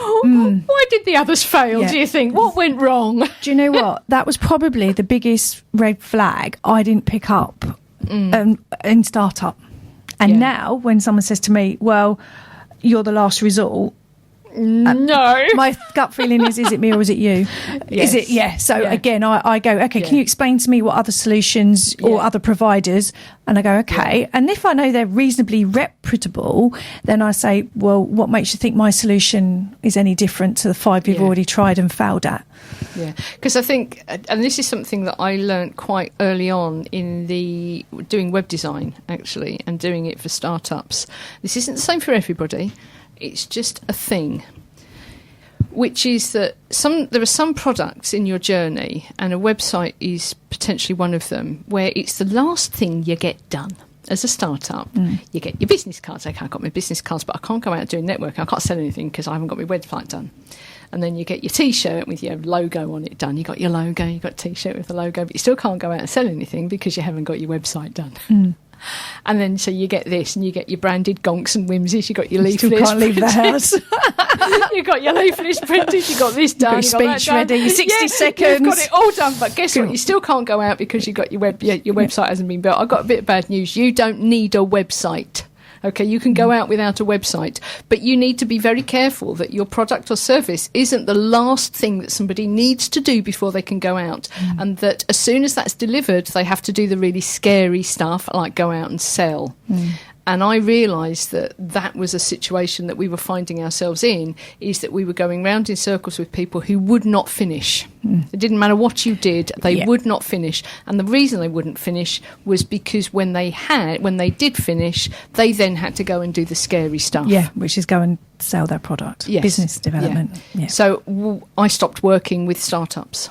did the others fail, do you think? What went wrong? Do you know what? That was probably the biggest red flag I didn't pick up in startup. And now when someone says to me, "Well, you're the last resort," no. My gut feeling is it me or is it you? Yes. Is it? Yeah. So again, I go, "Okay, can you explain to me what other solutions or other providers?" And I go, "Okay." Yeah. And if I know they're reasonably reputable, then I say, "Well, what makes you think my solution is any different to the 5 you've already tried and failed at?" Yeah, because I think, and this is something that I learned quite early on in doing web design, actually, and doing it for startups. This isn't the same for everybody. It's just a thing. which is that there are some products in your journey, and a website is potentially one of them, where it's the last thing you get done. As a startup, you get your business cards. Okay, I've got my business cards, but I can't go out doing networking. I can't sell anything because I haven't got my website done. And then you get your T-shirt with your logo on it done. You got your logo, you got a T-shirt with the logo, but you still can't go out and sell anything because you haven't got your website done. And then so you get this, and you get your branded gonks and whimsies. You got your leaflets. Still can't leave the house. You got your leaflets printed. You got this done. You got your speech ready. Your 60 seconds. You've got it all done. But guess what? You still can't go out because you got your website hasn't been built. I've got a bit of bad news. You don't need a website. Okay, you can go out without a website, but you need to be very careful that your product or service isn't the last thing that somebody needs to do before they can go out, and that as soon as that's delivered, they have to do the really scary stuff like go out and sell. And I realised that was a situation that we were finding ourselves in, is that we were going round in circles with people who would not finish. It didn't matter what you did, they would not finish. And the reason they wouldn't finish was because when they did finish, they then had to go and do the scary stuff. Yeah, which is go and sell their product. Yes. Business development. Yeah. So I stopped working with startups.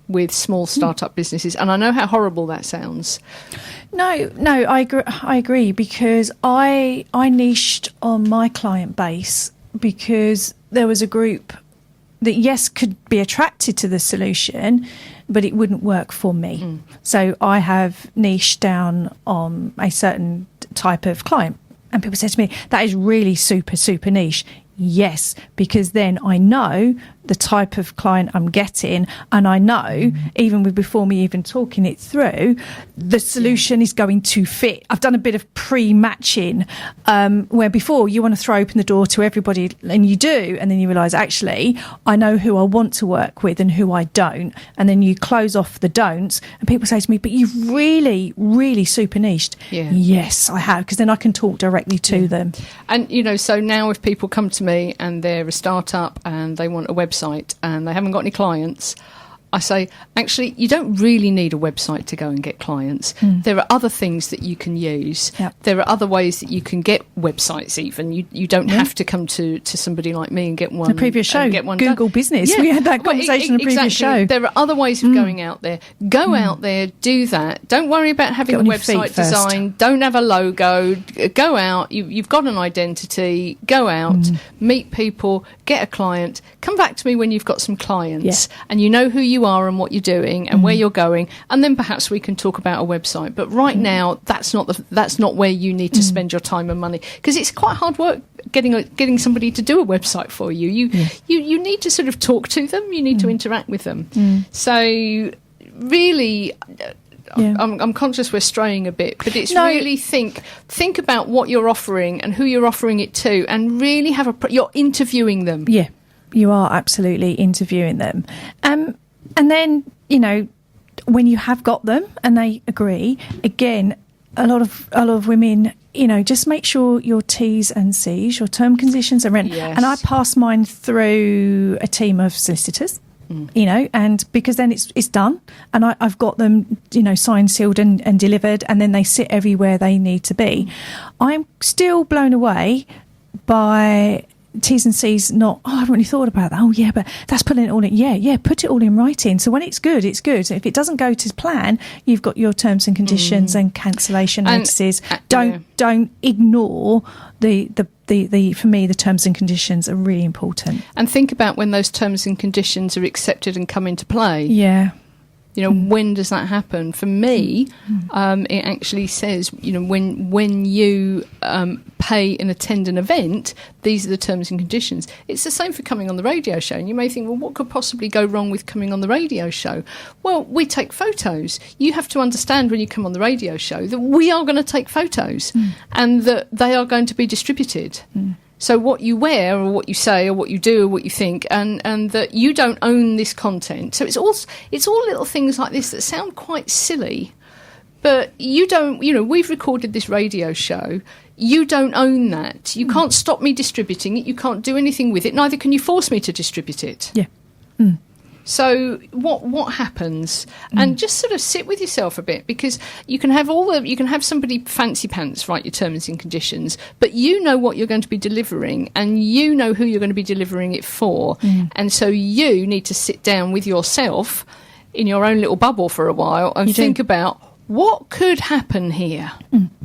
With small startup businesses, and I know how horrible that sounds. No, I agree because I niched on my client base because there was a group that, yes, could be attracted to the solution, but it wouldn't work for me. So I have niched down on a certain type of client. And people said to me, that is really super, super niche. Yes, because then I know the type of client I'm getting, and I know, even before me even talking it through, the solution is going to fit. I've done a bit of pre-matching, where before you want to throw open the door to everybody, and you do, and then you realise, actually, I know who I want to work with and who I don't, and then you close off the don'ts, and people say to me, but you've really, really super niched. Yeah. Yes, I have, because then I can talk directly to them. And, so now if people come to me and they're a startup and they want a website and they haven't got any clients, I say, actually, you don't really need a website to go and get clients. There are other things that you can use. Yep. There are other ways that you can get websites even. You don't have to come to somebody like me and get one. The previous show, get one Google done. Business. Yeah. We had that conversation in the previous show. There are other ways of going out there. Go out there, do that. Don't worry about having a website design. Don't have a logo. Go out. You've got an identity. Go out, meet people, get a client. Come back to me when you've got some clients and you know who you are and what you're doing and where you're going, and then perhaps we can talk about a website. But right now, that's not where you need to spend your time and money, because it's quite hard work getting somebody to do a website for you. You need to sort of talk to them. You need to interact with them. So really. I'm conscious we're straying a bit, but it's really think about what you're offering and who you're offering it to, and really you're interviewing them. Yeah, you are absolutely interviewing them. And then, when you have got them and they agree, again, a lot of women, just make sure your T's and C's, your term conditions are written. Yes. And I pass mine through a team of solicitors. And because then it's done, and I've got them, signed, sealed and delivered, and then they sit everywhere they need to be. I'm still blown away by T's and C's not, I haven't really thought about that. Oh, yeah, but that's putting it all in. Yeah, put it all in writing. So when it's good, it's good. So if it doesn't go to plan, you've got your terms and conditions and cancellation notices. Don't ignore the for me, the terms and conditions are really important. And think about when those terms and conditions are accepted and come into play. Yeah. When does that happen? For me, it actually says, when you pay and attend an event, these are the terms and conditions. It's the same for coming on the radio show. And you may think, well, what could possibly go wrong with coming on the radio show? Well, we take photos. You have to understand when you come on the radio show that we are going to take photos and that they are going to be distributed. So what you wear or what you say or what you do or what you think, and that you don't own this content. So it's all little things like this that sound quite silly, but you don't, we've recorded this radio show. You don't own that. You can't stop me distributing it. You can't do anything with it. Neither can you force me to distribute it. Yeah. So what happens? And just sort of sit with yourself a bit, because you can have somebody fancy pants write your terms and conditions, but you know what you're going to be delivering, and you know who you're going to be delivering it for, and so you need to sit down with yourself in your own little bubble for a while and think about what could happen here.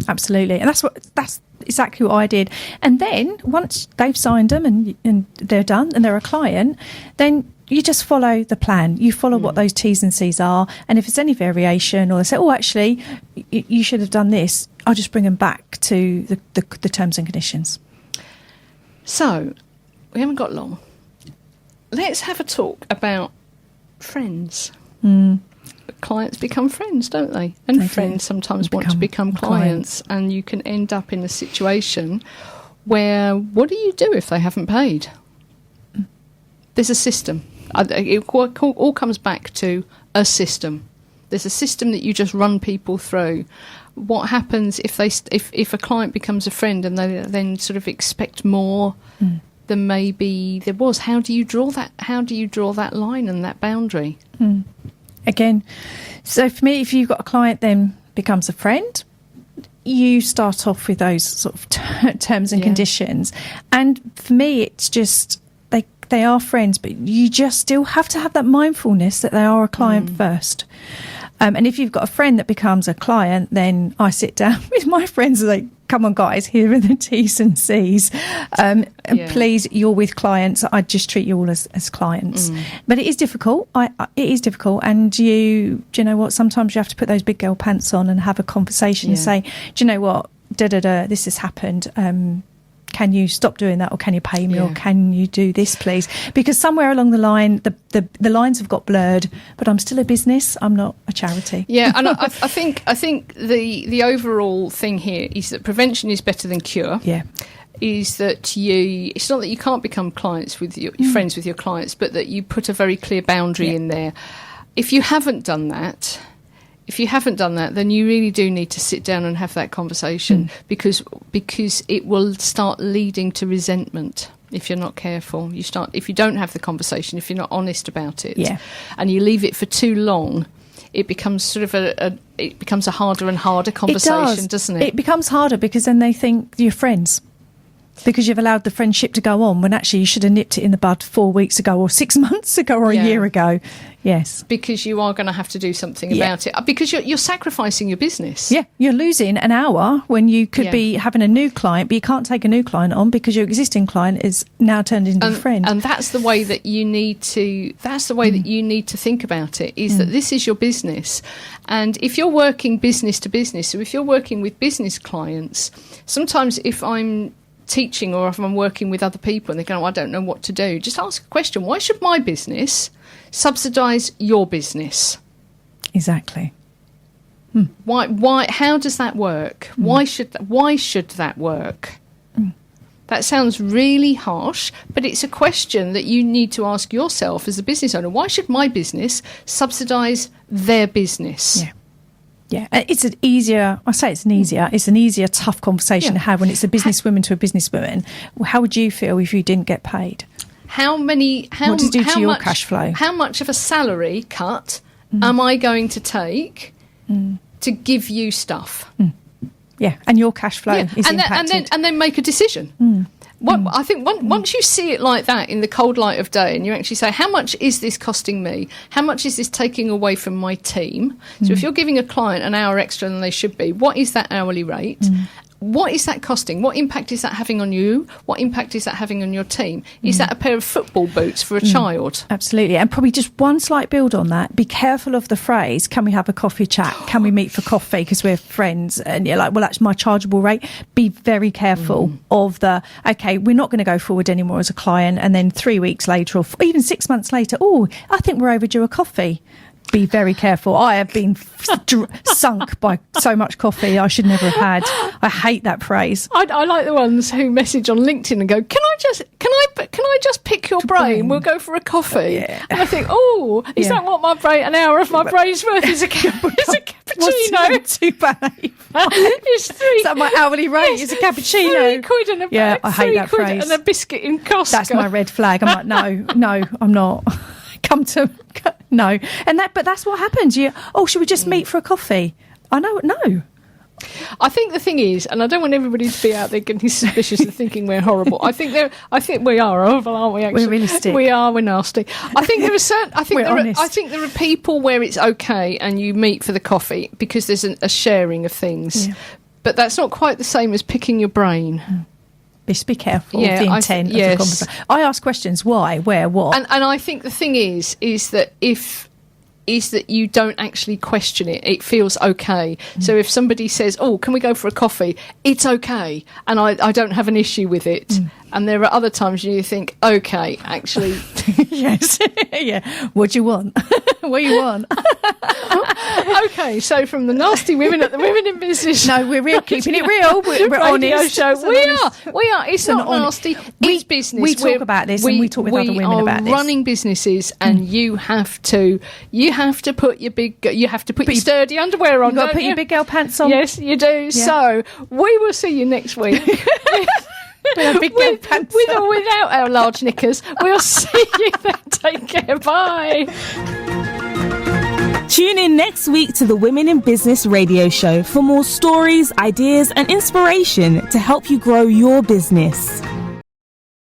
Absolutely, and that's exactly what I did. And then once they've signed them and they're done and they're a client, then you just follow the plan. You follow what those T's and C's are, and if there's any variation, or they say, "Oh, actually, you should have done this," I'll just bring them back to the terms and conditions. So, we haven't got long. Let's have a talk about friends. Clients become friends, don't they? And they friends sometimes want to become clients, and you can end up in a situation where, what do you do if they haven't paid? There's a system. It all comes back to a system. There's a system that you just run people through. What happens if a client becomes a friend and they then sort of expect more than maybe there was? How do you draw that? How do you draw that line and that boundary? Again, so for me, if you've got a client then becomes a friend, you start off with those sort of terms and conditions. And for me, it's just they are friends, but you just still have to have that mindfulness that they are a client first. And if you've got a friend that becomes a client, then I sit down with my friends and like, come on, guys, here are the T's and C's. And please, you're with clients. I just treat you all as clients. But it is difficult. It is difficult. And do you know what? Sometimes you have to put those big girl pants on and have a conversation and say, do you know what? This has happened. Can you stop doing that, or can you pay me, or can you do this, please? Because somewhere along the line, the lines have got blurred. But I'm still a business. I'm not a charity. Yeah, and I think the overall thing here is that prevention is better than cure. Yeah, is that it's not that you can't become clients with your friends with your clients, but that you put a very clear boundary in there. If you haven't done that, then you really do need to sit down and have that conversation, because it will start leading to resentment if you're not careful. If you don't have the conversation, if you're not honest about it, and you leave it for too long, it becomes sort of a harder and harder conversation, doesn't it? It becomes harder because then they think you're friends, because you've allowed the friendship to go on when actually you should have nipped it in the bud 4 weeks ago, or 6 months ago, or a year ago. Yes. Because you are going to have to do something about it, because you're sacrificing your business. Yeah, you're losing an hour when you could be having a new client, but you can't take a new client on because your existing client is now turned into a friend. And that's the way that you need to. That's the way that you need to think about it. Is that this is your business, and if you're working business to business, so if you're working with business clients, sometimes if I'm teaching or if I'm working with other people and they go, I don't know what to do, just ask a question. Why should my business subsidise your business? Exactly. Why? How does that work? Why should that work? That sounds really harsh, but it's a question that you need to ask yourself as a business owner. Why should my business subsidise their business? Yeah, it's an easier tough conversation to have when it's a businesswoman to a businesswoman. How would you feel if you didn't get paid? What does it do to your cash flow? How much of a salary cut am I going to take to give you stuff? Yeah, and your cash flow is impacted. And then make a decision. I think once you see it like that in the cold light of day, and you actually say, how much is this costing me? How much is this taking away from my team? So if you're giving a client an hour extra than they should be, what is that hourly rate? What is that costing? What impact is that having on you? What impact is that having on your team? Is that a pair of football boots for a child? Absolutely. And probably just one slight build on that. Be careful of the phrase, can we have a coffee chat? Can we meet for coffee because we're friends? And you're like, well, that's my chargeable rate. Be very careful of okay, we're not going to go forward anymore as a client. And then 3 weeks later, or even 6 months later, I think we're overdue a coffee. Be very careful. I have been sunk by so much coffee I should never have had. I hate that phrase. I like the ones who message on LinkedIn and go, can I just pick your brain? We'll go for a coffee. Yeah. And I think, is that what an hour of my brain's worth is a cappuccino? What's too bad? It's is that my hourly rate? Is a cappuccino? £3 and I hate that phrase. And a biscuit in Costco. That's my red flag. I'm like, no, I'm not. come to no. But that's what happens. Should we just meet for a coffee? I know, no. I think the thing is, and I don't want everybody to be out there getting suspicious and thinking we're horrible. I think we are horrible, aren't we? Actually, we're realistic. We are. We're nasty. I think there are certain. I think I think there are people where it's okay, and you meet for the coffee because there's a sharing of things. Yeah. But that's not quite the same as picking your brain. Just be careful of the intent of the conversation. I ask questions: why, where, what, and I think the thing is that is that you don't actually question it. It feels okay. So if somebody says, "Oh, can we go for a coffee?" It's okay, and I don't have an issue with it. And there are other times you think, "Okay, actually, yes, yeah. What do you want? What do you want?" Okay, so from the nasty women at the Women in Business. No, we're real, keeping it real. We're honest. Show. We are. It's not nasty. It's business. We talk about this, and we talk with other women about this. We are running businesses, and you have to put your sturdy underwear on. You've got to put your big girl pants on. Yes, you do. Yeah. So we will see you next week. With big girl pants with or without our large knickers. We'll see you then. Take care. Bye. Tune in next week to the Women in Business radio show for more stories, ideas, and inspiration to help you grow your business.